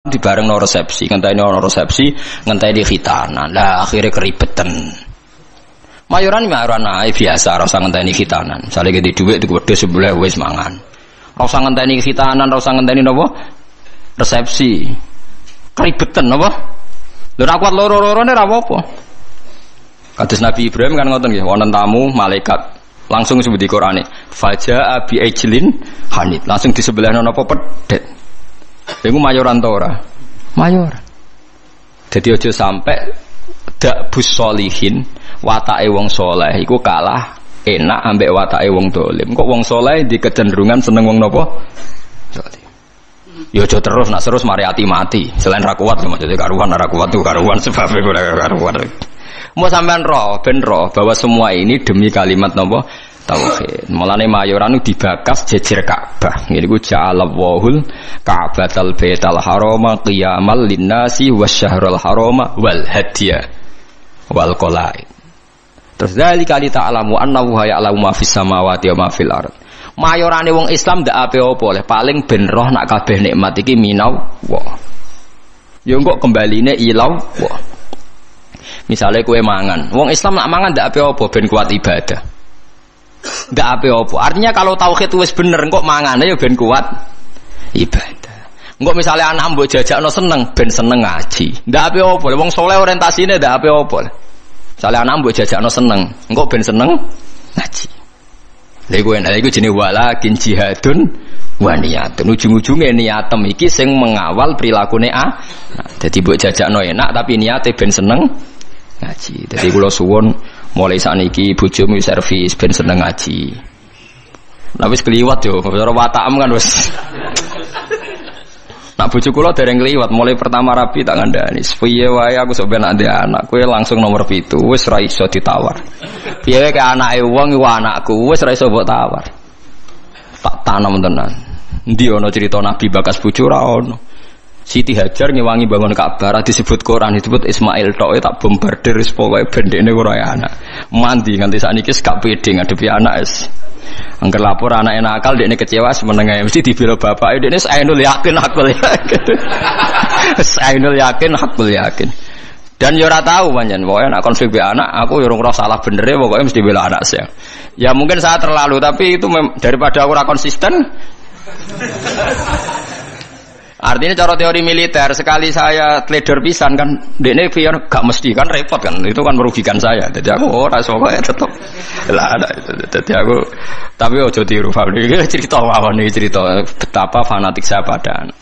dibareng no resepsi, ngenteni khitanan. Lah akhirnya keribetan. Mayoran biasa, rasa ngenteni khitanan. Misale gede dhuwit tuku wedhus sebelah wis mangan. Rasa ngenteni khitanan, rasa ngenteni napa? Resepsi. Keribetan napa? Lho ora kuat loro-lorone ora apa-apa. Kados Nabi Ibrahim kan ngoten nggih, wonten tamu malaikat langsung sebut di Qur'ane. Faja'a bi ajlin hanid. Langsung di sebelahna napa pedet. Iku mayoran ta ora? Mayor. Dadi aja sampai dak bus solihin watake wong saleh iku kalah enak ambek watake wong dolim. Kok wong saleh di kecenderungan seneng wong napa? Dolim. Ya aja terus nak terus mari ati mati. Selain ra kuat maksudnya karuan ora kuat tuh karuan sebab ora karuan. Mau sampean roh ben roh bahwa semua ini demi kalimat napa? Tauhid. Mulane mayoran dibakas jejer Ka'bah. Ngene iku ja'alallahul Ka'batal Baital Harama qiyamal linnasi wasyahrul harama wal hadiya wal qalaid. Terus zalika li ta'lamu annahu ya'lamu ma fis samawati wa ma fil ard. Mayorane wong Islam ndak ape-apa oleh paling ben roh nak kabeh nikmat iki minaw wa. Ya engko kembaline ilaw wa. Misale kowe mangan, wong Islam nak mangan ndak ape-apa ben kuat ibadah. Ndak ape-apa. Artinya kalau tauhid wis bener kok mangane ya ben kuat ibadah. Engko misale anak mbok jajakno seneng ben seneng ngaji. Ndak ape-apa. Wong saleh orientasine ndak ape-apa. Misale anak mbok jajakno seneng, engko ben seneng ngaji. Lha iku jenenge walakin jihadun wa niyatun. Ujung-ujunge niatem iki sing mengawal prilakune Nah, dadi mbok jajakno enak tapi niate ben seneng ngaji. Dadi kula suwun mulai saniki bojomu servis ben seneng ngaji. Lah wis kliwat yo, cara watakmu kan wis. Nak bojo kula dereng kliwat, mulai pertama rapi tak ngandani. Piye wae aku sok ben ade anak, kowe langsung nomor 7, wis ra iso ditawar. Piye wae ke anake wong iku anakku, wis ra iso mbok tawar. Tak tanam tenan. Endi ana cerita Nabi bakas bojo ra ono. Siti Hajar ngewangi bangun Ka'bah disebut Quran disebut Ismail tok tak bombardir wis pokoke bendekne ora anak. Mandi nganti sakniki gak pede ngadepi anak wis. Angger lapor anake nakal dekne kecewa semenenge mesti dibela bapake dekne ainul yakin hakul yakin. Ainul yakin hakul yakin. Dan yo ora tahu pancen pokoke nek konflik be anak aku yo ora salah benere pokoke mesti bela anak saya. Ya mungkin saya terlalu tapi itu daripada aku ora konsisten. Artinya cara teori militer sekali saya trader pisan kan, dekne pian gak mesti kan repot kan, itu kan merugikan saya. Jadi aku ora iso kok tetep. Lah ada itu. Jadi aku tapi ojo tiru Fabri cerita mawon iki cerita betapa fanatik saya pada anak.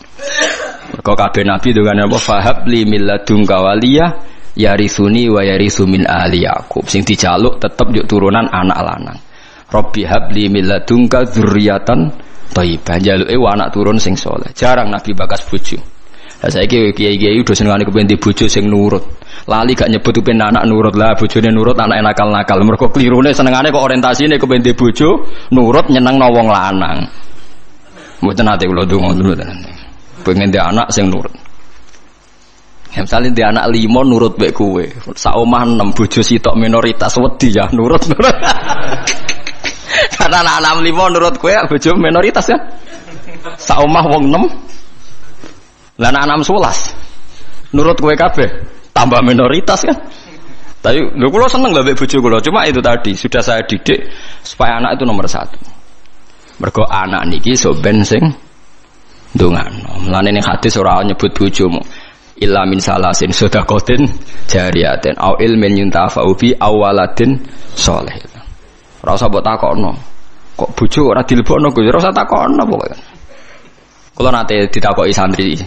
Kok kabeh nabi dengan apa fahab li milladunka waliyah yarisuni wa yarisu min ahli Yaqub. Sing dijaluk tetep yuk turunan anak lanang. Rabbi habli milladunka dzurriatan thayyibah, jaluke anak turun sing saleh. Jarang nabi bakas bojo. Lah saiki kiai-kiai udah senengane kepen di bojo sing nurut. Lali gak nyebut kepen anak nurut lah, bojone nurut anak nakal-nakal. Mergo klirune senengane kok orientasine kepen di bojo nurut nyenengno wong lanang. Mboten ate kula ndonga dulu tenan. Pengen di anak sing nurut. Ya misalnya di anak 5 nurut mek kowe. Sak omah 6 bojo sitok minoritas wedi ya nurut. Karena anak 65 nurut kowe bojo minoritas ya. Sak omah wong 6. Lah anak 11 nurut kowe kabeh tambah minoritas kan. Tapi lho kula seneng lho mbek bojo kula. Cuma itu tadi sudah saya didik supaya anak itu nomor 1. Mergo anak niki so ben sing ndongano. Mulane ning hadis ora nyebut bojomu. Illa min salasin sedaqatin jariyatin au ilmin yuntafa'u bi awaladin sholih. Ora usah mbok takokno. Kok bojo ora dilebokno Gus? Ora usah takokno pokoke. Kula nate ditakoki santri.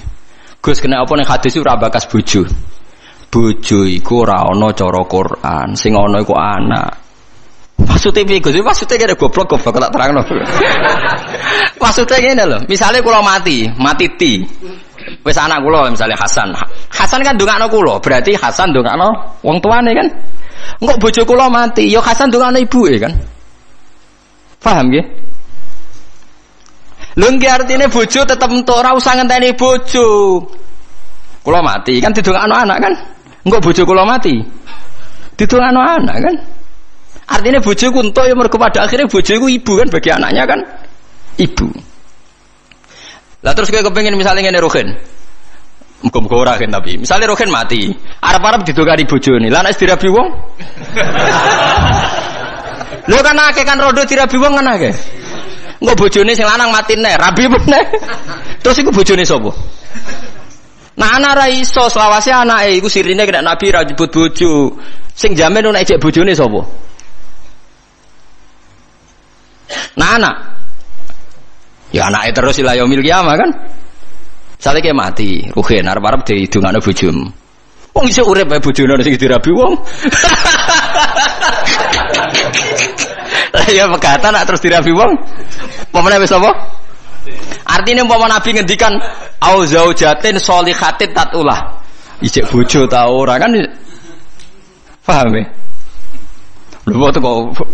Gus kena apa ning hadis ora bakas bojo? Bojo iku ora ana cara Quran, sing ana iku anak. Maksudnya piye Gus? Maksudnya kene goblok tak terangno. Maksudnya ngene lho, misale kula mati ti. Wis anak kula misale Hasan. Hasan kan ndongakno kula, berarti Hasan ndongakno wong tuane kan? Engko bojo kula mati, ya Hasan ndongakno ibuke kan? Paham nggih? Lho nggih artine bojo tetep entuk ora usah ngenteni bojo. Kula mati kan didongakno anak kan? Engko bojo kula mati. Didongakno anak kan? Artinya bojo ku entuk ya mergo pada akhirnya bojo iku ibu kan bagi anaknya kan? Ibu. Lah terus kowe kepengin misalnya ngene Ruhin. Muga-muga ora kan tapi. Misale rohen mati, arep-arep didongani bojone. Lah nek dirabi wong. Lho kan akeh kan rondo dirabi wong kan akeh. Engko bojone sing lanang mati nek, rabi meneh. Terus iku bojone sapa? Nah anak ra iso selawase anake iku sirine kena Nabi ra nyebut bojo. Sing jamin nek ijek bojone sapa? Nah anak. Ya anake terus ila yaumil kiamah kan. Saleke mati, ruhen arep-arep didongakno bojomu. Wong iso urip bae bojone sing dirabi wong. Lah ya pegatan nak terus dirabi wong. Pemene wis apa? Artinya umpama Nabi ngendikan au zaujatin sholihatin tatulah. Ijek bojo ta ora kan? Paham ya? Lho kok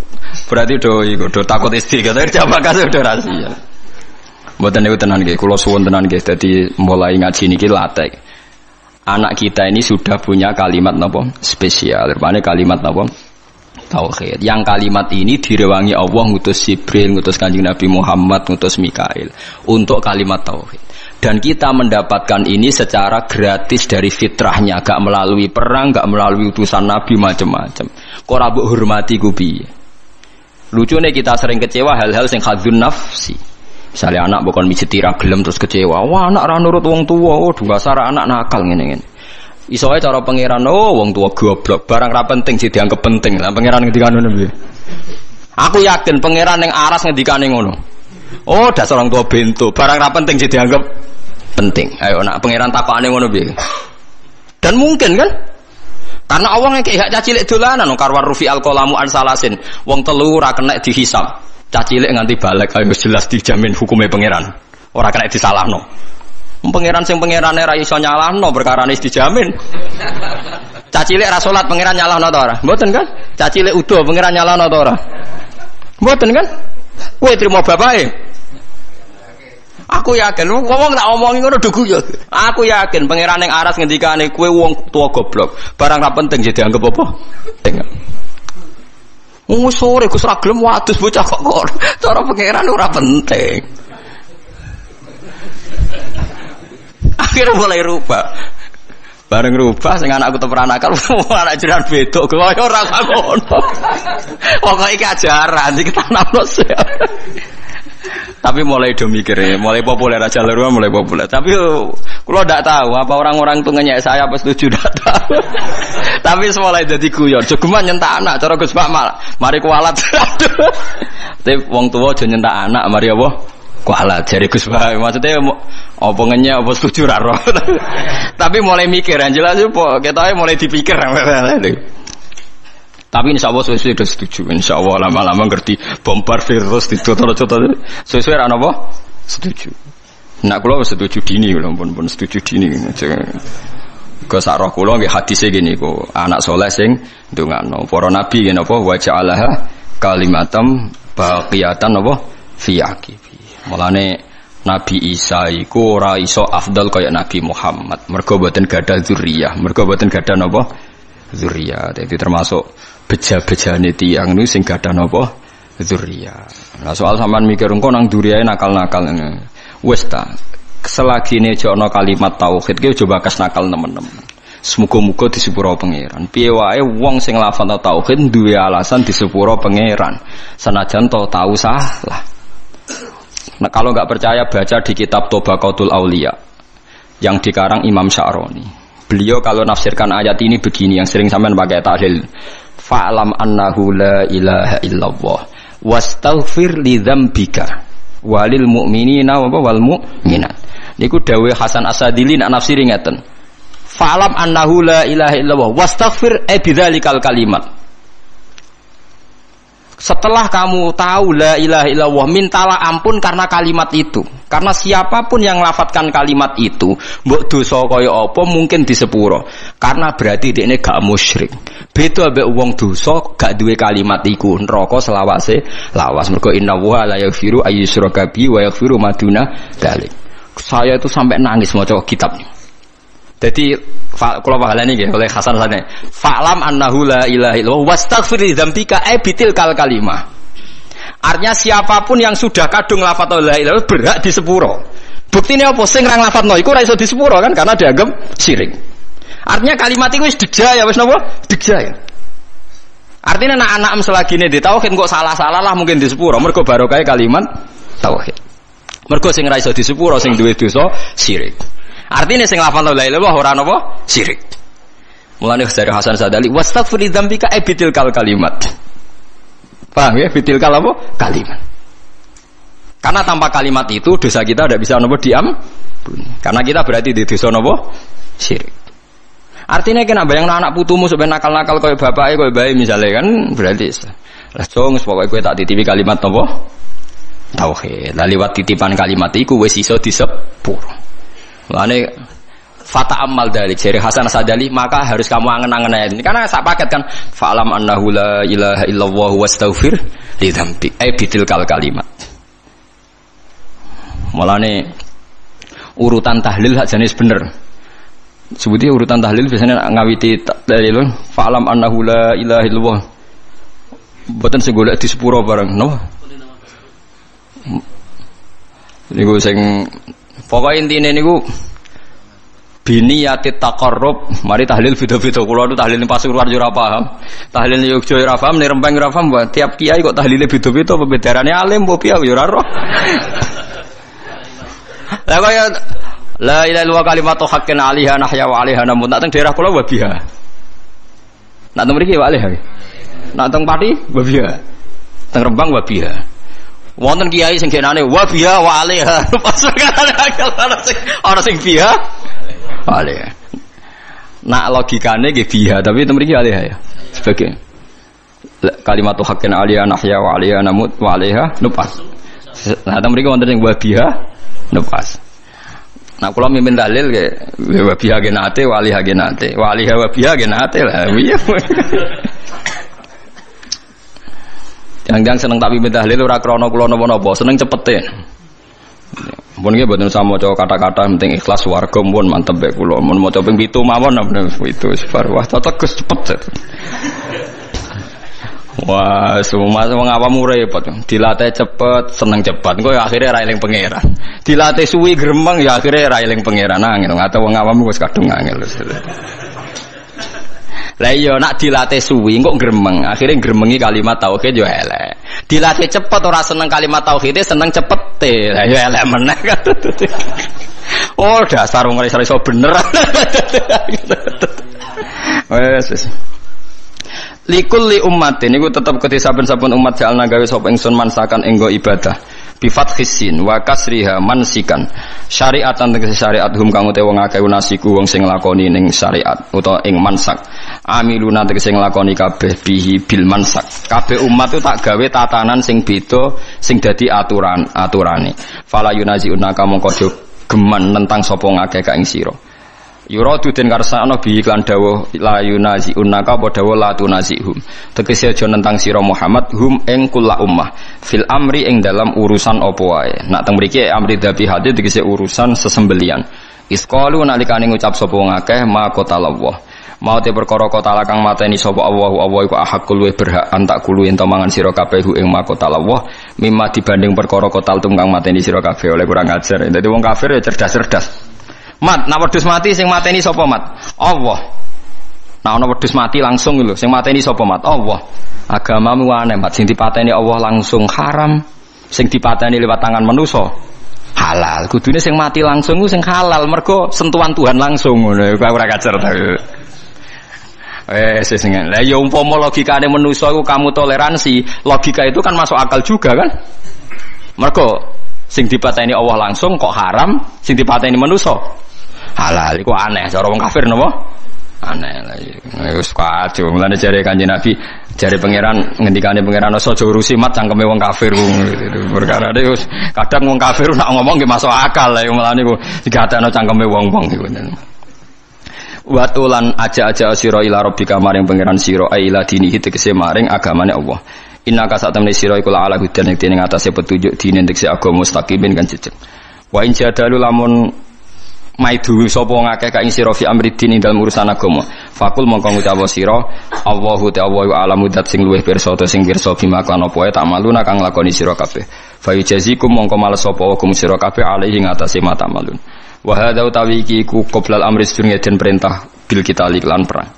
berarti do takut istri kata jawab kasih udah rahasia. Mboten niku tenan nggih, kula suwun tenan nggih dadi mulai ngaji niki latek. Anak kita ini sudah punya kalimat napa spesial, rupane kalimat napa tauhid. Yang kalimat ini direwangi Allah ngutus Jibril, ngutus Kanjeng Nabi Muhammad, ngutus Mikail untuk kalimat tauhid. Dan kita mendapatkan ini secara gratis dari fitrahnya, gak melalui perang, gak melalui utusan Nabi macam-macam. Kok ora mbok hormati ku piye? Lucune kita sering kecewa hal-hal sing hadzun nafsi. Misalnya anak bukan mijeti ra gelem terus kecewa. Wah, anak ra nurut wong tuwa, oh dasar anak nakal ngene-ngene. Iso ae cara pangeran, oh wong tua goblok, barang ra penting sih dianggap penting. Lah pangeran ngendikan ngono piye? Aku yakin pangeran ning aras ngendikane ngono. Oh, dasar orang tua bento, barang ra penting sih dianggap penting. Ayo nak pangeran takokane ngono piye? Dan mungkin kan? Karena Allah ngekek hak cacilik dolanan karwar rufi al-qalamu an salasin. Wong telu ora kena dihisab. Cacilik nganti balik ayo jelas dijamin hukumnya pangeran. Ora kena disalahno. Pangeran sing pangerane ra iso nyalahno perkarane wis dijamin. Cacilik ra salat pangeran nyalahno ta ora? Mboten kan? Cacilik udo pangeran nyalahno ta ora? Mboten kan? Kowe trimo bapake. Aku yakin wong tak omongi ngono do guyu. Aku yakin pangeran ning aras ngendikane kowe wong tua goblok. Barang ra penting jadi dianggap apa? Tengok. Sore Gus ra gelem wadus bocah kok cara pangeran ora penting. Akhirnya mulai rubah. Bareng rubah sing anakku teperan akal anak jiran bedok kaya ora ngono. Pokoke iki ajaran iki tanamno. Tapi mulai do mikir, mulai populer aja lho, mulai populer. Tapi kula ndak tahu apa orang-orang itu ngenyek saya apa setuju ndak tahu. Tapi mulai dadi guyon. Jogeman nyentak anak cara Gus Pak mari kualat. Tapi wong tuwa aja nyentak anak mari apa? Kualat jare Gus Pak. Maksudnya apa ngenyek apa setuju ra roh. Tapi mulai mikir, yang jelas yo ketoke mulai dipikir. Tapi insya Allah sesuai sudah setuju. Insya Allah lama-lama ngerti bombar virus itu contoh-contoh sesuai anak apa? Setuju. Nak kula setuju dini, kula pun setuju dini. Ke sarah kula nggih hadise gini kok anak soleh sing ndongakno. Para nabi ngene apa wa ja'alaha kalimatam baqiyatan apa fi aqibi. Mulane Nabi Isa iku ora iso afdal kaya Nabi Muhammad. Mergo boten gadah dzurriyyah, mergo boten gadah napa? Dzurriyyah. Dadi termasuk beja-bejane tiyang niku sing gadah napa dzurriyyah. Nah soal sampean mikir engko nang dzurriyahe nakal-nakal ngene. Wis ta, selagine aja ana kalimat tauhid ki aja bakas nakal nemen-nemen. Semoga-moga disepuro pangeran. Piye wae wong sing lafal tauhid duwe alasan disepuro pangeran. Senajan to tahu salah. Nah kalau enggak percaya baca di kitab Tobaqatul Auliya yang dikarang Imam Sya'rani. Beliau kalau nafsirkan ayat ini begini yang sering sampean pakai tahlil. Fa'lam annahu la ilaha illallah wastaghfir li dzambika walil mu'minina wal mu'minat. Niku dawuh Hasan As-Sadili nak nafsiri ngeten. Fa'lam annahu la ilaha illallah wastaghfir bidzalikal kalimat. Setelah kamu tahu la ilaha illallah, mintalah ampun karena kalimat itu. Karena siapapun yang lafadzkan kalimat itu, mbok dosa kaya apa mungkin disepuro. Karena berarti dekne gak musyrik. Beda ambek wong dosa gak duwe kalimat iku, neraka selawase lawas. Mergo innallaha la yaghfiru ayyushraka bihi wa yaghfiru ma duna dzalik. Saya itu sampai nangis maca kitab. Jadi kalau pahalane nggih oleh Hasan Sane. Fa'lam annahu la ilaha illallah wastaghfir li dzambika bitil kal kalimah. Artinya siapapun yang sudah kadung lafaz la ilaha berhak disepuro. Buktine apa sing ra nglafadzno iku ora iso disepuro kan karena dianggap syirik. Artinya kalimat iku wis digja ya wis napa? Digja ya. Artinya anak-anak selagine di tauhid kok salah-salah lah mungkin disepuro mergo barokah kalimat tauhid. Mergo sing ra iso disepuro sing duwe dosa syirik. Artinya sing lafal la ilaha illallah ora napa syirik. Mulane dari Hasan Sadali wastaghfir dzambika bitil kalimat. Paham ya bitil apa? Kalimat. Karena tanpa kalimat itu dosa kita tidak bisa napa diampuni. Karena kita berarti di dosa napa syirik. Artinya kena bayang anak putumu sampai nakal-nakal koyo bapake koyo bae misalnya kan berarti lah jong pokoke kowe tak titipi kalimat napa tauhid. Lah liwat titipan kalimat iku wis iso disepuro. Lane fata amal dari jari Hasan Sadali maka harus kamu angen-angen ini karena sak paket kan fa'lam annahu la ilaha illallah wastaghfir li dzambi bitil kalimat. Mulane urutan tahlil hak jenis bener. Sebutnya urutan tahlil biasanya ngawiti dalil fa'lam annahu la ilaha illallah. Mboten sing golek di sepuro bareng, no. Niku sing pokoke intine niku biniyati taqarrub, mari tahlil beda-beda. Kula nu tahlil Pasuruan yo ora paham. Tahlil Yogya ora paham, ning Rembang ora paham. Tiap kiai kok tahlile beda-beda, pembedarane alim opo piye yo ora roh. Lah kaya la ilaha illallah kalimatu haqqin 'alaiha nahya wa 'alaiha namun tak teng daerah kula wabiha. Nak teng mriki wa 'alaiha. Nak teng Pati wabiha. Teng Rembang wabiha. Wonten kiai sing genane wabiha wa 'alaiha. Pas ana sing biha 'alaiha. Nak logikane nggih biha tapi teng mriki 'alaiha ya. Sebagai kalimatu haqqin 'alaiha nahya wa 'alaiha namun wa 'alaiha nupas. Nah teng mriki wonten sing wabiha nupas. Nah kalau mimpin dalil ke wabiha genate waliha genate waliha wabiha genate lah. Jangan seneng tapi mimpin dalil ora krana kula napa-napa, seneng cepete. Mun nggih mboten usah maca kata-kata penting ikhlas warga mun mantep bae kula. Mun maca ping 7 mawon itu sebar wah tetes cepet. Wah, semua wong awam repot. Dilatih cepet, seneng cepet. Engko ya akhire ra eling pangeran. Dilatih suwi gremeng ya akhire ra eling pangeran angel. Ngate wong awam wis kadung angel. Lah iya nak dilatih suwi kok gremeng, akhire gremengi kalimat tauhid yo elek. Dilatih cepet ora seneng kalimat tauhid, seneng cepete. Lah yo elek meneh. Oh, dasar wong ora iso bener. Wes. Likulli ummatin niku tetep kedhe saben-saben umat jalna gawe sapa ingsun mansakan enggo ibadah bi fathis sin wa kasriha mansikan syariatan tegese syariat hum kang utawa wong akeh nasiku wong sing nglakoni ning syariat utawa ing mansak amiluna tegese nglakoni kabeh bihi bil mansak kabeh umat itu tak gawe tatanan sing beda sing dadi aturane fala yunaziuna mongko geman tentang sapa ngakeh ka ing sira yuradu den karsana bi iklan dawuh la yunazi unaka apa dawuh la tunazihum tegese aja nentang sira Muhammad hum ing kula ummah fil amri ing dalam urusan apa wae nak teng mriki amri dzabihati tegese urusan sesembelian isqalu nalikane ngucap sapa ngakeh ma qatallah mau te perkara kota kang mateni sapa Allah iku ahakul we berhak antak kulu ento mangan sira kabeh ing ma qatallah mimma dibanding perkara kotal tunggang mateni sira kabeh oleh kurang ajar dadi wong kafir ya cerdas-cerdas. Mat, nak wedhus mati sing mateni sapa mat? Allah. Nah ana wedhus mati langsung lho, sing mateni sapa mat? Allah. Agamamu aneh mat, sing dipateni Allah langsung haram, sing dipateni lewat tangan manusa halal. Kudune sing mati langsung ku sing halal mergo sentuhan Tuhan langsung ngono. Ora kacer ta. Sing lha ya umpama logikane manusa iku kamu toleransi, logika itu kan masuk akal juga kan? Mergo sing dipateni Allah langsung kok haram, sing dipateni manusa halal. Iku aneh cara wong kafir napa? Aneh lah iki. Wis kacau. Mulane jare Kanjeng Nabi, jare pangeran ngendikane pangeran aja urusi mat cangkeme wong kafir ku. Perkara wis kadang wong kafir nak ngomong nggih masuk akal lah mulane iku digatekno cangkeme wong-wong iku. Watulan aja-aja sira ila rabbika maring pangeran sira ila dinihi tegese maring agamane Allah. Innaka satamne sira iku ala hudan ing atase petunjuk dine tegese agama mustaqimin kan jejeg. Wa in jadalu lamun maidu sapa ngakeh ka ing sira fi amridin ing dalem urusan agama fakul mongko ngucap sira Allahu ta'ala alamu dat sing luwih pirsa ta sing pirsa bima kan apa tak maluna kang lakoni sira kabeh fa yujazikum mongko males sapa hukum sira kabeh alaihi ngatasi mata malun wa hadza utawi iki ku qoblal amri sedurunge den perintah bil kita lan perang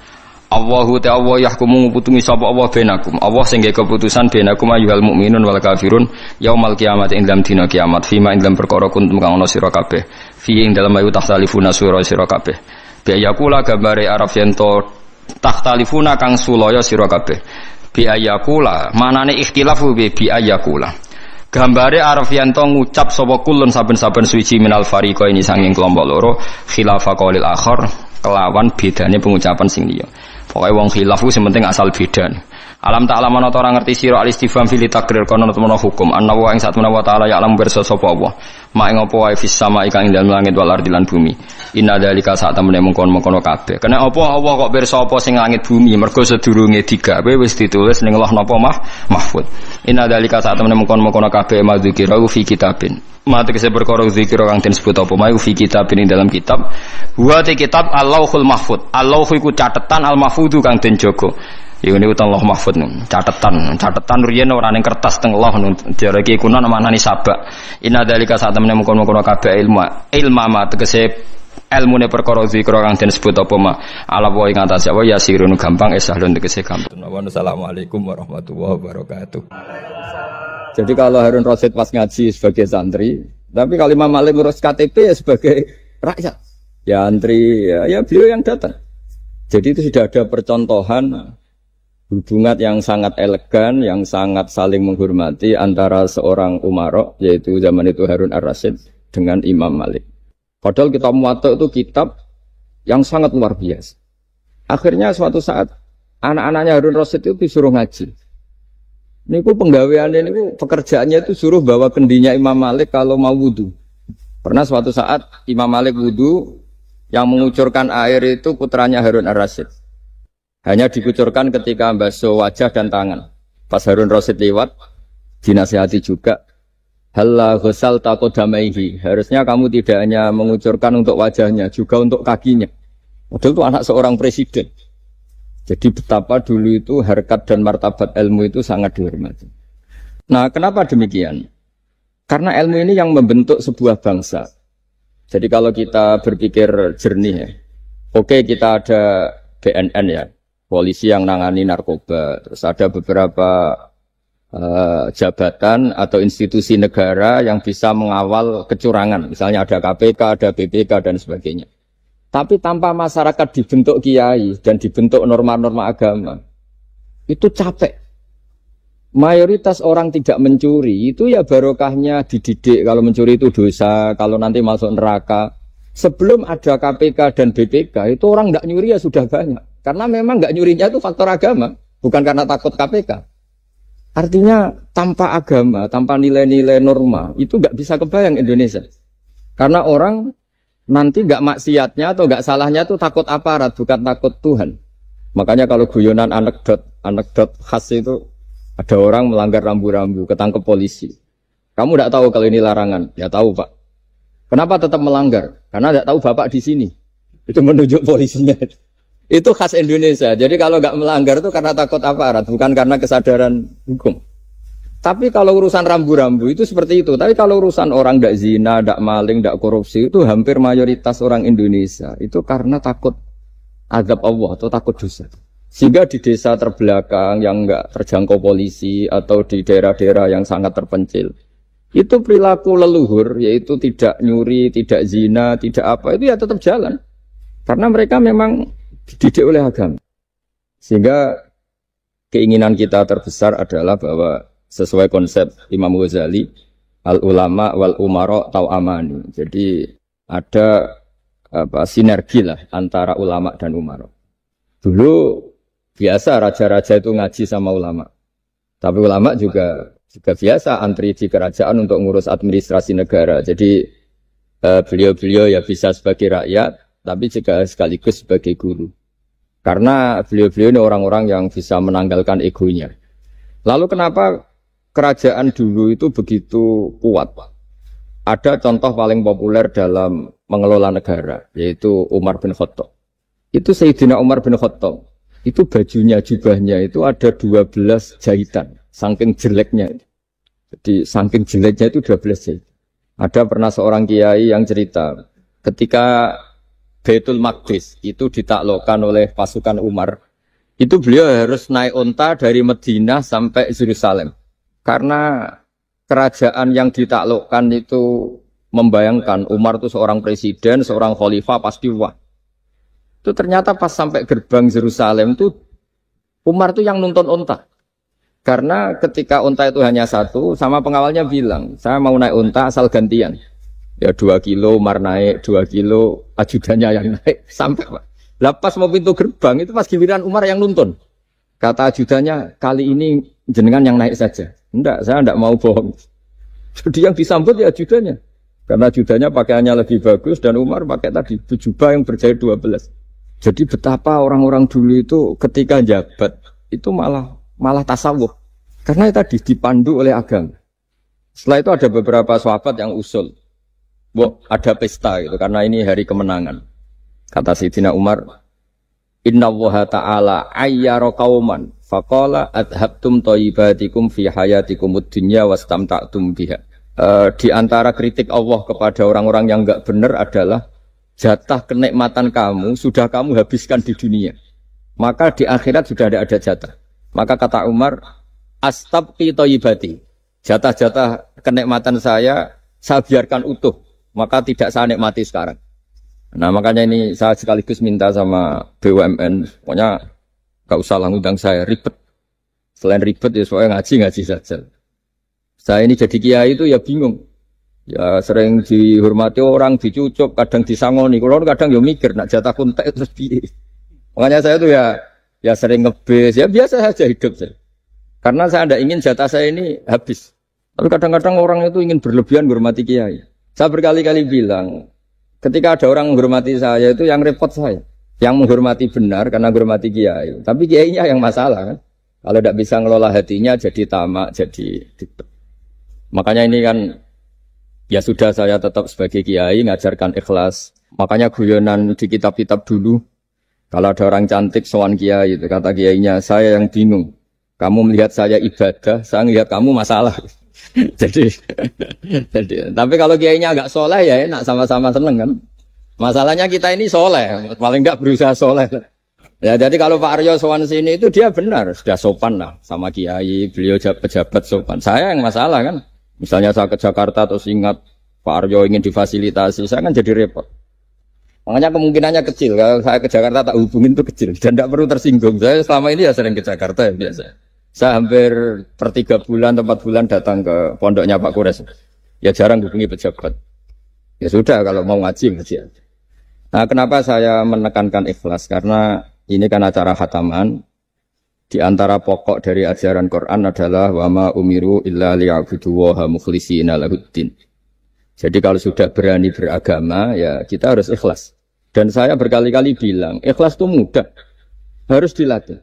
Allahu ta'ala yahkumu nguputungi sapa Allah benakum Allah sing gawe keputusan benakum ayyuhal mukminun wal kafirun yaumal kiamat ing dalam dina kiamat fima ing dalam perkara kuntum kang ana sira kabeh fi ing dalam ayu tahtalifuna sura sira kabeh bi ayakula gambare araf yen to tahtalifuna kang sulaya sira kabeh bi ayakula manane ikhtilafu bi ayakula gambare araf yen to ngucap sapa kulun saben-saben suci minal fariqa ini sanging kelompok loro khilafa qaulil akhar kelawan bedane pengucapan sing liya pokoke wong khilaf ku sementing asal beda. Alam ta'ala ana ta ora ngerti sira al-istifham fil takrir kono temen hukum annahu ing satuna wa ta'ala ya alam pirsa sapa apa. Mak ing apa wae fis sama ing dalem langit wal ardi lan bumi. Inna dzalika sak temene mungkon-mungkon kabeh. Kena apa Allah kok pirsa apa sing langit bumi mergo sedurunge digawe wis ditulis ning Allah napa mahfud. Inna dzalika sak temene mungkon-mungkon kabeh madzukira fi kitabin. Mate kese perkara zikir kang den sebut apa mau fi kitab ini dalam kitab wa te kitab Allahul Mahfud Allahu iku catetan al mahfudu kang den jaga iku niku Allah Mahfud catetan riyen ora ning kertas teng Allah jareke kuno manani sabak inna dalika sak temene mungkon-mungkon kabeh ilma ma tegese ilmune perkara zikir kang den sebut apa ma ala wa ing atas apa yasirun gampang esahlun tegese gampang. Wassalamualaikum warahmatullahi wabarakatuh. Jadi kalau Harun Rasid pas ngaji sebagai santri, tapi kalau Imam Malik ngurus KTP ya sebagai rakyat. Ya antri, ya beliau yang datang. Jadi itu sudah ada percontohan hubungan yang sangat elegan, yang sangat saling menghormati antara seorang Umaro, yaitu zaman itu Harun Ar-Rasyid, dengan Imam Malik. Padahal kitab Muwatta itu kitab yang sangat luar biasa. Akhirnya suatu saat, anak-anaknya Harun Rasyid itu disuruh ngaji. Niku penggaweannya niku pekerjaannya itu suruh bawa kendinya Imam Malik kalau mau wudu. Pernah suatu saat Imam Malik wudu yang mengucurkan air itu putranya Harun Ar-Rasyid. Hanya dikucurkan ketika basuh wajah dan tangan. Pas Harun Rasyid lewat dinasihati juga. Halla ghusal taqaddamaihi. Harusnya kamu tidak hanya mengucurkan untuk wajahnya, juga untuk kakinya. Padahal itu anak seorang presiden. Jadi betapa dulu itu harkat dan martabat ilmu itu sangat dihormati. Nah, kenapa demikian? Karena ilmu ini yang membentuk sebuah bangsa. Jadi kalau kita berpikir jernih ya, oke kita ada BNN ya, polisi yang nangani narkoba, terus ada beberapa jabatan atau institusi negara yang bisa mengawal kecurangan, misalnya ada KPK, ada BPK dan sebagainya. Tapi tanpa masyarakat dibentuk kiai dan dibentuk norma-norma agama, itu capek. Mayoritas orang tidak mencuri, itu ya barokahnya dididik kalau mencuri itu dosa, kalau nanti masuk neraka. Sebelum ada KPK dan BPK, itu orang tidak nyuri ya sudah banyak. Karena memang tidak nyurinya itu faktor agama, bukan karena takut KPK. Artinya tanpa agama, tanpa nilai-nilai norma, itu nggak bisa kebayang Indonesia. Karena orang nanti nggak maksiatnya atau nggak salahnya itu takut aparat, bukan takut Tuhan. Makanya kalau guyonan anekdot khas itu ada orang melanggar rambu-rambu, ketangkep polisi. Kamu tidak tahu kalau ini larangan? Ya tahu Pak. Kenapa tetap melanggar? Karena tidak tahu Bapak di sini. Itu menunjuk polisinya. Itu khas Indonesia. Jadi kalau nggak melanggar itu karena takut aparat, bukan karena kesadaran hukum. Tapi kalau urusan rambu-rambu itu seperti itu. Tapi kalau urusan orang tidak zina, tidak maling, tidak korupsi, itu hampir mayoritas orang Indonesia. Itu karena takut azab Allah atau takut dosa. Sehingga di desa terbelakang yang nggak terjangkau polisi atau di daerah-daerah yang sangat terpencil, itu perilaku leluhur, yaitu tidak nyuri, tidak zina, tidak apa, itu ya tetap jalan. Karena mereka memang dididik oleh agama. Sehingga keinginan kita terbesar adalah bahwa sesuai konsep Imam Ghazali, al-ulama wal umara tau'amani. Jadi ada sinergi lah antara ulama dan umara. Dulu biasa raja-raja itu ngaji sama ulama. Tapi ulama juga biasa antri di kerajaan untuk ngurus administrasi negara. Jadi beliau-beliau ya bisa sebagai rakyat, tapi juga sekaligus sebagai guru. Karena beliau-beliau ini orang-orang yang bisa menanggalkan egonya. Lalu kenapa kerajaan dulu itu begitu kuat? Ada contoh paling populer dalam mengelola negara, yaitu Umar bin Khattab. Itu Sayyidina Umar bin Khattab. Itu bajunya, jubahnya itu ada 12 jahitan. Saking jeleknya. Jadi saking jeleknya itu 12 jahitan. Ada pernah seorang kiai yang cerita, ketika Baitul Maqdis itu ditaklukkan oleh pasukan Umar, itu beliau harus naik unta dari Madinah sampai Yerusalem. Karena kerajaan yang ditaklukkan itu membayangkan Umar itu seorang presiden, seorang khalifah pasti wah. Itu ternyata pas sampai gerbang Yerusalem itu Umar itu yang nuntun unta. Karena ketika unta itu hanya satu, sama pengawalnya bilang, saya mau naik unta asal gantian. Ya 2 kilo Umar naik, 2 kilo ajudannya yang naik. Sampai Pak. Lah pas mau pintu gerbang itu pas giliran Umar yang nuntun. Kata ajudannya, kali ini jenengan yang naik saja. Enggak, saya enggak mau bohong. Jadi yang disambut ya ajudannya. Karena ajudannya pakaiannya lebih bagus dan Umar pakai tadi jubah yang berjahit 12. Jadi betapa orang-orang dulu itu ketika jabat itu malah tasawuf. Karena tadi dipandu oleh agama. Setelah itu ada beberapa sahabat yang usul. Ada pesta gitu karena ini hari kemenangan. Kata Sayyidina Umar, Inna Allaha ta'ala ayyara qauman faqala adhabtum thayyibatikum fi hayatikumud dunya wastamta'tum biha. Di antara kritik Allah kepada orang-orang yang enggak benar adalah jatah kenikmatan kamu sudah kamu habiskan di dunia. Maka di akhirat sudah ada jatah. Maka kata Umar, astabqi thayyibati. Jatah-jatah kenikmatan saya biarkan utuh. Maka tidak saya nikmati sekarang. Nah makanya ini saya sekaligus minta sama BUMN, pokoknya gak usah ngundang saya, ribet. Selain ribet ya soalnya ngaji saja. Saya ini jadi kiai itu ya bingung. Ya sering dihormati orang, dicucuk, kadang disangoni. Kalau kadang ya mikir, nak jatah kuntek terus piye. Makanya saya tuh ya sering ngebes, ya biasa saja hidup saya. Karena saya tidak ingin jatah saya ini habis. Tapi kadang-kadang orang itu ingin berlebihan menghormati kiai. Saya berkali-kali bilang, ketika ada orang menghormati saya itu yang repot saya. Yang menghormati benar karena menghormati kiai. Tapi kiainya yang masalah kan. Kalau tidak bisa ngelola hatinya jadi tamak, jadi ribet. Makanya ini kan, ya sudah saya tetap sebagai kiai ngajarkan ikhlas. Makanya guyonan di kitab-kitab dulu. Kalau ada orang cantik sowan kiai itu kata kiainya, saya yang bingung. Kamu melihat saya ibadah, saya melihat kamu masalah. jadi, tapi kalau kiainya agak soleh ya enak sama-sama seneng kan. Masalahnya kita ini soleh, paling enggak berusaha soleh. Ya jadi kalau Pak Aryo sowan sini itu dia benar, sudah sopan lah sama kiai, beliau pejabat sopan. Saya yang masalah kan. Misalnya saya ke Jakarta terus ingat Pak Aryo ingin difasilitasi, saya kan jadi repot. Makanya kemungkinannya kecil, kalau saya ke Jakarta tak hubungin itu kecil dan tidak perlu tersinggung. Saya selama ini ya sering ke Jakarta ya biasa. Saya hampir per 3 bulan atau 4 bulan datang ke pondoknya Pak Kures. Ya jarang hubungi pejabat. Ya sudah kalau mau ngaji aja. Nah kenapa saya menekankan ikhlas? Karena ini kan acara khataman. Di antara pokok dari ajaran Quran adalah wa ma umiru illa liya'budu waha mukhlishina lahuddin. Jadi kalau sudah berani beragama ya kita harus ikhlas. Dan saya berkali-kali bilang ikhlas itu mudah. Harus dilatih.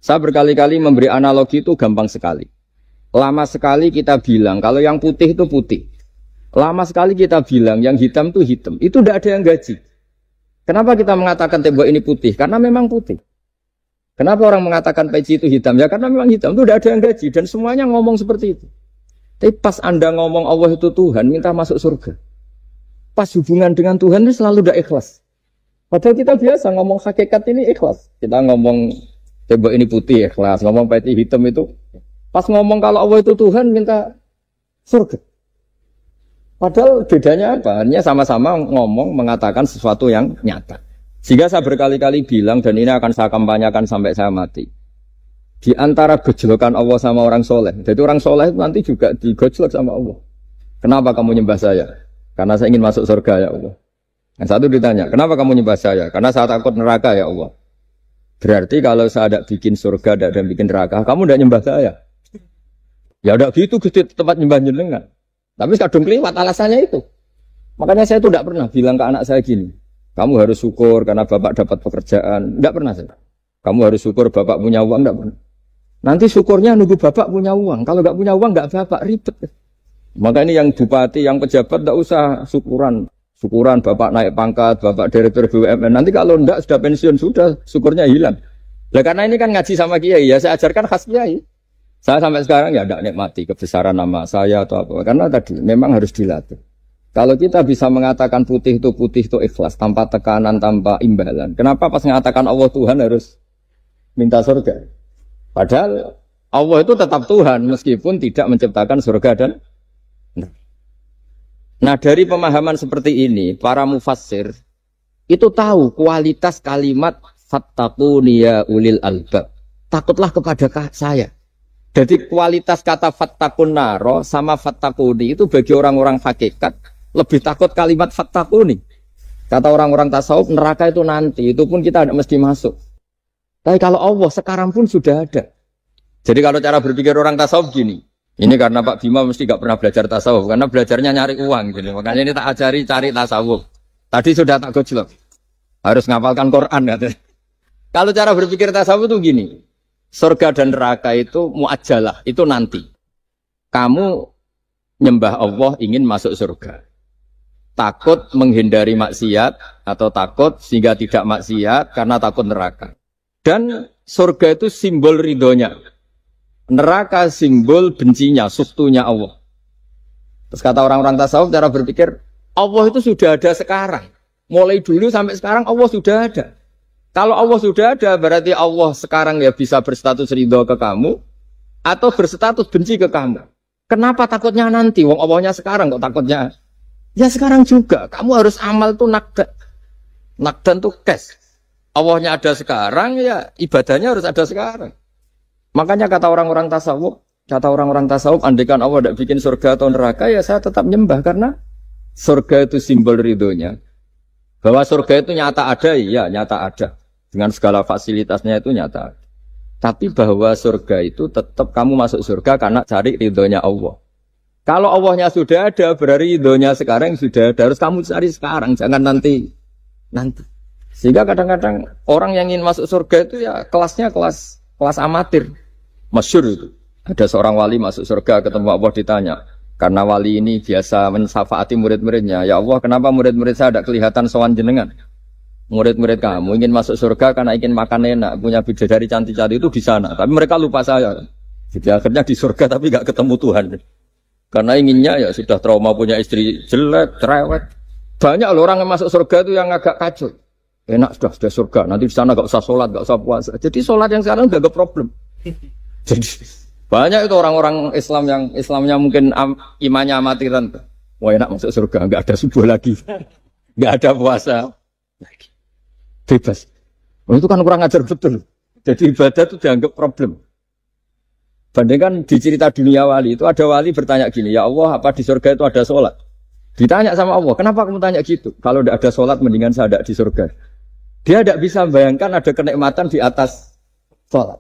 Saya berkali-kali memberi analogi itu gampang sekali. Lama sekali kita bilang kalau yang putih itu putih. Lama sekali kita bilang yang hitam itu hitam. Itu tidak ada yang gaji. Kenapa kita mengatakan tembok ini putih? Karena memang putih. Kenapa orang mengatakan peci itu hitam? Ya karena memang hitam. Itu tidak ada yang gaji. Dan semuanya ngomong seperti itu. Tapi pas Anda ngomong Allah itu Tuhan, minta masuk surga. Pas hubungan dengan Tuhan itu selalu tidak ikhlas. Padahal kita biasa ngomong hakikat ini ikhlas. Kita ngomong tembok ini putih ikhlas, ngomong peci hitam itu. Pas ngomong kalau Allah itu Tuhan, minta surga. Padahal bedanya apa? Hanya sama-sama ngomong, mengatakan sesuatu yang nyata. Sehingga saya berkali-kali bilang, dan ini akan saya kampanyakan sampai saya mati. Di antara gejolokan Allah sama orang soleh. Jadi orang soleh itu nanti juga digojlok sama Allah. Kenapa kamu nyembah saya? Karena saya ingin masuk surga ya Allah. Yang satu ditanya, kenapa kamu nyembah saya? Karena saya takut neraka ya Allah. Berarti kalau saya tidak bikin surga, tidak bikin neraka, kamu tidak nyembah saya. Ya udah gitu, Gusti tempat nyembah jenengan. Tapi kadung keliwat alasannya itu. Makanya saya itu tidak pernah bilang ke anak saya gini. Kamu harus syukur karena bapak dapat pekerjaan. Tidak pernah saya. Kamu harus syukur bapak punya uang. Tidak pernah. Nanti syukurnya nunggu bapak punya uang. Kalau nggak punya uang nggak bapak ribet. Maka ini yang bupati, yang pejabat tidak usah syukuran. Syukuran bapak naik pangkat, bapak direktur BUMN. Nanti kalau enggak sudah pensiun, sudah syukurnya hilang. Nah, karena ini kan ngaji sama kiai, ya saya ajarkan khas kiai. Saya sampai sekarang ya tidak nikmati kebesaran nama saya atau apa. Karena tadi memang harus dilatih. Kalau kita bisa mengatakan putih itu ikhlas, tanpa tekanan, tanpa imbalan. Kenapa pas mengatakan Allah Tuhan harus minta surga? Padahal Allah itu tetap Tuhan meskipun tidak menciptakan surga dan nah dari pemahaman seperti ini, para mufassir itu tahu kualitas kalimat fattaquni ya ulil albab. Takutlah kepada saya. Jadi kualitas kata fattaqun naro sama fattaquni itu bagi orang-orang hakikat lebih takut kalimat fattaquni. Kata orang-orang tasawuf neraka itu nanti, itu pun kita tidak mesti masuk. Tapi kalau Allah sekarang pun sudah ada. Jadi kalau cara berpikir orang tasawuf gini. Ini karena Pak Bima mesti gak pernah belajar tasawuf, karena belajarnya nyari uang. Gitu. Makanya ini tak ajari cari tasawuf. Tadi sudah tak gojlok. Harus ngapalkan Quran. Katanya. Kalau cara berpikir tasawuf itu gini. Surga dan neraka itu muajalah, itu nanti. Kamu nyembah Allah ingin masuk surga. Takut menghindari maksiat atau takut sehingga tidak maksiat karena takut neraka. Dan surga itu simbol ridhonya. Neraka simbol bencinya, suktunya Allah. Terus kata orang-orang tasawuf cara berpikir, Allah itu sudah ada sekarang. Mulai dulu sampai sekarang Allah sudah ada. Kalau Allah sudah ada, berarti Allah sekarang ya bisa berstatus ridho ke kamu, atau berstatus benci ke kamu. Kenapa takutnya nanti? Wong Allahnya sekarang kok takutnya? Ya sekarang juga. Kamu harus amal tuh nakdan. Nakdan tuh cash. Allahnya ada sekarang, ya ibadahnya harus ada sekarang. Makanya kata orang-orang tasawuf, andaikan Allah tidak bikin surga atau neraka, ya saya tetap nyembah karena surga itu simbol ridhonya. Bahwa surga itu nyata ada, ya nyata ada. Dengan segala fasilitasnya itu nyata ada. Tapi bahwa surga itu tetap kamu masuk surga karena cari ridhonya Allah. Kalau Allahnya sudah ada, berarti ridhonya sekarang sudah ada. Harus kamu cari sekarang, jangan nanti. Sehingga kadang-kadang orang yang ingin masuk surga itu ya kelasnya kelas amatir. Masyhur itu. Ada seorang wali masuk surga ketemu Allah ditanya. Karena wali ini biasa mensafaati murid-muridnya. Ya Allah, kenapa murid-murid saya tidak kelihatan sowan jenengan? Murid-murid kamu ingin masuk surga karena ingin makan enak, punya bidadari cantik-cantik itu di sana. Tapi mereka lupa saya. Jadi akhirnya di surga tapi nggak ketemu Tuhan. Karena inginnya ya sudah trauma punya istri jelek, cerewet. Banyak loh orang yang masuk surga itu yang agak kacau. Enak sudah surga. Nanti di sana nggak usah sholat, nggak usah puasa. Jadi sholat yang sekarang nggak ada problem. Jadi banyak itu orang-orang Islam yang Islamnya mungkin imannya amatiran. Wah enak masuk surga, nggak ada subuh lagi, nggak ada puasa lagi, bebas. Oh, itu kan kurang ajar betul. Jadi ibadah itu dianggap problem. Bandingkan di cerita dunia wali itu ada wali bertanya gini, ya Allah apa di surga itu ada sholat? Ditanya sama Allah, kenapa kamu tanya gitu? Kalau tidak ada sholat mendingan saya tidak di surga. Dia tidak bisa membayangkan ada kenikmatan di atas sholat.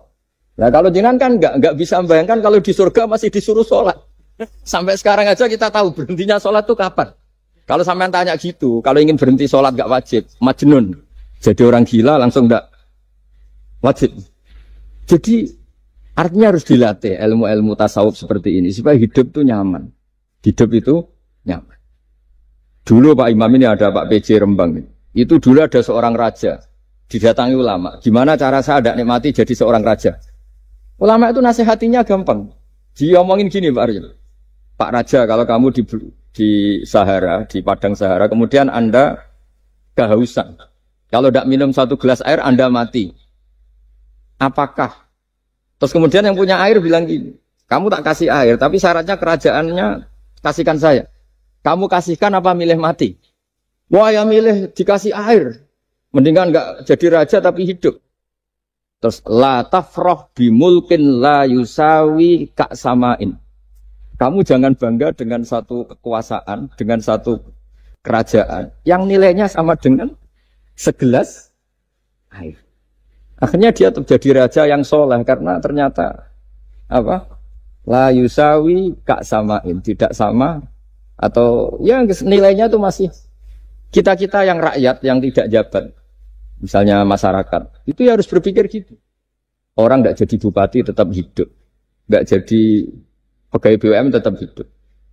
Nah kalau jangan kan nggak bisa membayangkan kalau di surga masih disuruh sholat. Sampai sekarang aja kita tahu berhentinya sholat itu kapan. Kalau sampean tanya gitu, kalau ingin berhenti sholat nggak wajib, majnun. Jadi orang gila langsung nggak wajib. Jadi artinya harus dilatih ilmu-ilmu tasawuf seperti ini supaya hidup itu nyaman. Hidup itu nyaman. Dulu Pak Imam ini ada Pak PJ Rembang. Itu dulu ada seorang raja didatangi ulama. Gimana cara saya tidak nikmati jadi seorang raja? Ulama itu nasihatinya gampang. Dia omongin gini Pak Aryo. Pak Raja, kalau kamu di Sahara, di padang Sahara, kemudian Anda kehausan. Kalau tidak minum satu gelas air, Anda mati. Apakah? Terus kemudian yang punya air bilang gini, kamu tak kasih air, tapi syaratnya kerajaannya kasihkan saya. Kamu kasihkan apa milih mati? Wah ya milih dikasih air. Mendingan nggak jadi raja tapi hidup. Terus la tafrah bimulkin la yusawi kak samain. Kamu jangan bangga dengan satu kekuasaan, dengan satu kerajaan yang nilainya sama dengan segelas air. Akhirnya dia terjadi raja yang soleh karena ternyata apa? La yusawi kak samain, tidak sama atau ya nilainya itu masih kita-kita yang rakyat yang tidak jabat. Misalnya masyarakat, itu ya harus berpikir gitu. Orang tidak jadi bupati tetap hidup, nggak jadi pegawai BUMN tetap hidup.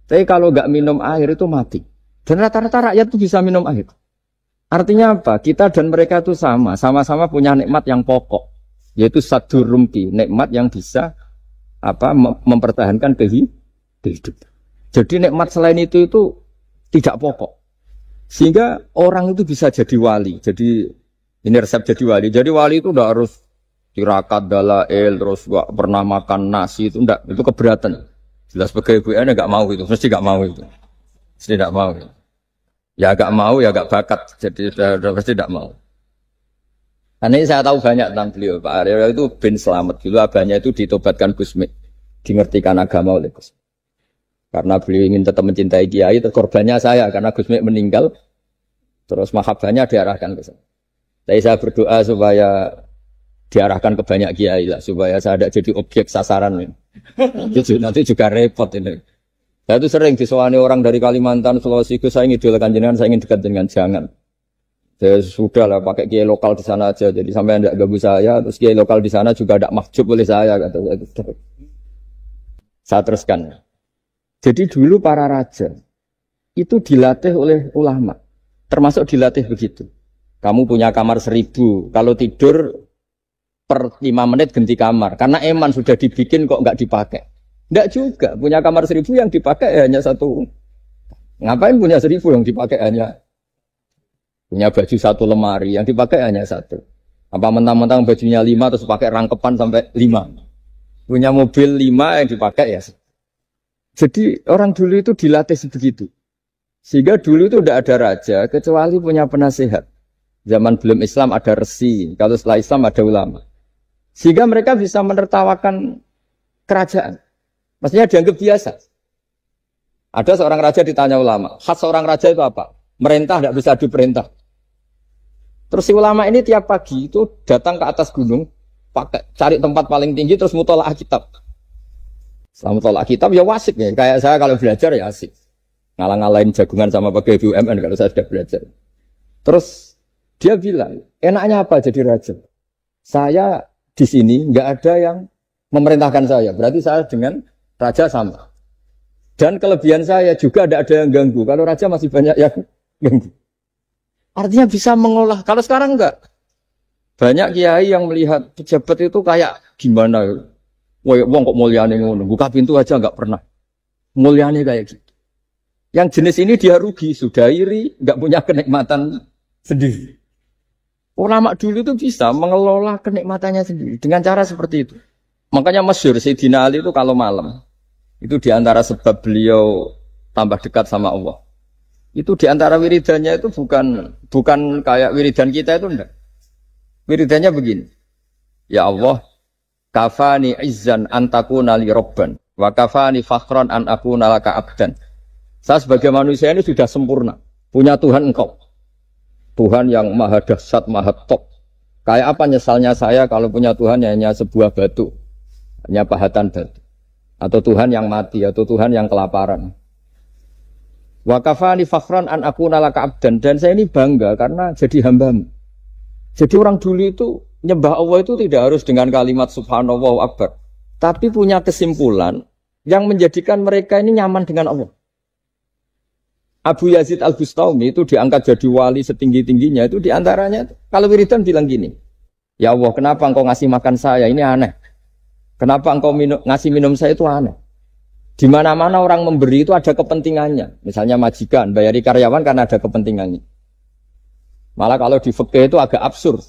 Tapi kalau nggak minum air itu mati. Dan rata-rata rakyat itu bisa minum air. Artinya apa? Kita dan mereka itu sama-sama punya nikmat yang pokok, yaitu sadur rumki, nikmat yang bisa mempertahankan kehidupan. Jadi nikmat selain itu tidak pokok. Sehingga orang itu bisa jadi wali. Jadi ini resep jadi wali. Jadi wali itu udah harus tirakat dalail, terus gak pernah makan nasi itu enggak, itu keberatan. Jelas sebagai ibu nggak mau itu, mesti nggak mau itu, mesti nggak mau. Ya gak mau, ya gak bakat, jadi udah pasti tidak mau. Karena ini saya tahu banyak tentang beliau. Pak Aryo itu bin selamat dulu, abahnya itu ditobatkan Gusmi, dimengertikan agama oleh Gusmi. Karena beliau ingin tetap mencintai Kiai, korbannya saya karena Gusmi meninggal, terus mahabbahnya diarahkan ke saya. Tapi saya berdoa supaya diarahkan ke banyak Kiai lah, supaya saya tidak jadi objek sasaran. Nanti juga repot ini. Saya itu sering disewani orang dari Kalimantan, Sulawesi, saya ingin idolakan jenengan, saya ingin dekat dengan jangan. Saya sudah lah pakai kiai lokal di sana aja, jadi sampai tidak ganggu saya, terus kiai lokal di sana juga tidak mahjub oleh saya, kata saya. Saya teruskan. Jadi dulu para raja itu dilatih oleh ulama, termasuk dilatih begitu. Kamu punya kamar 1000, kalau tidur per 5 menit ganti kamar, karena eman sudah dibikin kok nggak dipakai. Tidak juga, punya kamar 1000 yang dipakai hanya 1. Ngapain punya 1000 yang dipakai hanya? Punya baju 1 lemari, yang dipakai hanya 1. Apa mentang-mentang bajunya 5 terus pakai rangkepan sampai 5. Punya mobil 5 yang dipakai ya. Jadi orang dulu itu dilatih sebegitu. Sehingga dulu itu tidak ada raja, kecuali punya penasehat. Zaman belum Islam ada resi, kalau setelah Islam ada ulama. Sehingga mereka bisa menertawakan kerajaan. Maksudnya dianggap biasa. Ada seorang raja ditanya ulama, khas seorang raja itu apa? Merintah tidak bisa diperintah. Terus si ulama ini tiap pagi itu datang ke atas gunung, cari tempat paling tinggi terus mutola'ah kitab. Setelah mutola'ah kitab ya wasik ya. Kayak saya kalau belajar ya asik. Ngalang-ngalain jagungan sama pakai BUMN kalau saya sudah belajar. Terus dia bilang, enaknya apa jadi raja? Saya di sini nggak ada yang memerintahkan saya. Berarti saya dengan raja sama. Dan kelebihan saya juga tidak ada yang ganggu. Kalau raja masih banyak yang ganggu. Artinya bisa mengolah. Kalau sekarang enggak. Banyak kiai yang melihat pejabat itu kayak gimana. Wong kok mulyane ngono. Buka pintu aja enggak pernah. Mulyane kayak gitu. Yang jenis ini dia rugi. Sudah iri. Enggak punya kenikmatan sendiri. Ulama dulu itu bisa mengelola kenikmatannya sendiri. Dengan cara seperti itu. Makanya masyhur Sayyidina Ali itu kalau malam. Itu diantara sebab beliau tambah dekat sama Allah. Itu diantara wiridannya itu bukan kayak wiridan kita itu enggak. Wiridannya begini. Ya Allah, kafani izzan antakuna li robban, wa kafani fakhran an akuna laka abdan. Saya sebagai manusia ini sudah sempurna. Punya Tuhan engkau. Tuhan yang maha dahsyat, maha top. Kayak apa nyesalnya saya kalau punya Tuhan yang hanya sebuah batu. Hanya pahatan batu. Atau Tuhan yang mati, atau Tuhan yang kelaparan. Wa kafani fakhran an akuna laka abdan. Dan saya ini bangga karena jadi hambamu. Jadi orang dulu itu nyembah Allah itu tidak harus dengan kalimat subhanallah akbar. Tapi punya kesimpulan yang menjadikan mereka ini nyaman dengan Allah. Abu Yazid Al-Bustami itu diangkat jadi wali setinggi-tingginya. Itu diantaranya, kalau wiridan bilang gini. Ya Allah, kenapa engkau ngasih makan saya? Ini aneh. Kenapa engkau ngasih minum saya itu aneh. Di mana-mana orang memberi itu ada kepentingannya. Misalnya majikan, bayari karyawan karena ada kepentingannya. Malah kalau di fikih itu agak absurd.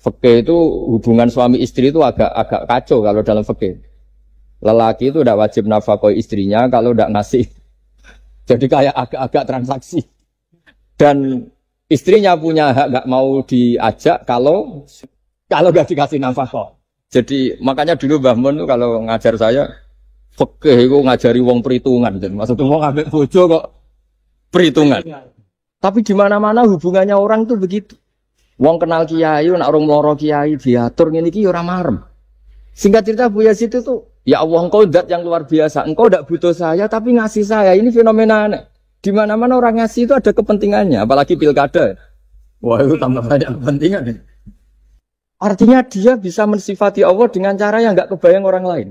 Fikih itu hubungan suami istri itu agak kacau kalau dalam fikih. Lelaki itu tidak wajib nafkahi istrinya kalau tidak ngasih. Jadi kayak agak-agak transaksi. Dan istrinya punya hak nggak mau diajak kalau nggak dikasih nafkah. Jadi makanya dulu Mbah Mun kalau ngajar saya fikih itu ngajari wong perhitungan. Jadi maksudnya wong ambek bojo kok perhitungan. Tapi di mana-mana hubungannya orang tuh begitu. Wong kenal kiai, nak orang loro kiai diatur ngene iki ora marem. Singkat cerita Bu Yazid itu, ya Allah engkau zat yang luar biasa. Engkau tidak butuh saya tapi ngasih saya. Ini fenomena aneh. Di mana-mana orang ngasih itu ada kepentingannya, apalagi pilkada. Wah, itu tambah banyak kepentingan. Artinya dia bisa mensifati Allah dengan cara yang enggak kebayang orang lain.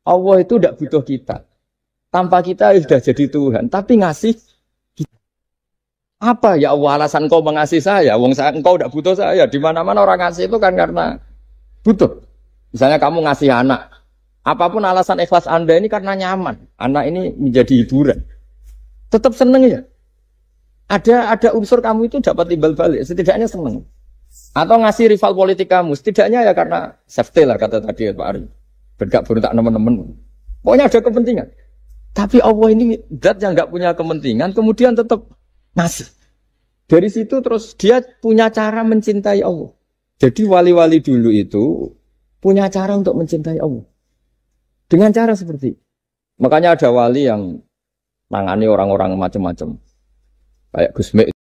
Allah itu tidak butuh kita. tanpa kita sudah jadi Tuhan, tapi ngasih kita. Apa ya Allah alasan kau mengasihi saya? Engkau tidak butuh saya. Di mana-mana orang ngasih itu kan karena butuh. Misalnya kamu ngasih anak, apapun alasan ikhlas Anda ini karena nyaman. Anak ini menjadi hiburan. Tetap seneng ya. Ada unsur kamu itu dapat timbal balik, setidaknya seneng. Atau ngasih rival politik kamu, setidaknya ya karena safety lah kata tadi Pak Ari. Bergabung tak teman-teman. Pokoknya ada kepentingan. Tapi Allah ini zat yang nggak punya kepentingan, kemudian tetap ngasih. Dari situ terus dia punya cara mencintai Allah. Jadi wali-wali dulu itu punya cara untuk mencintai Allah. Dengan cara seperti itu. Makanya ada wali yang nangani orang-orang macam-macam. Kayak Gus Mek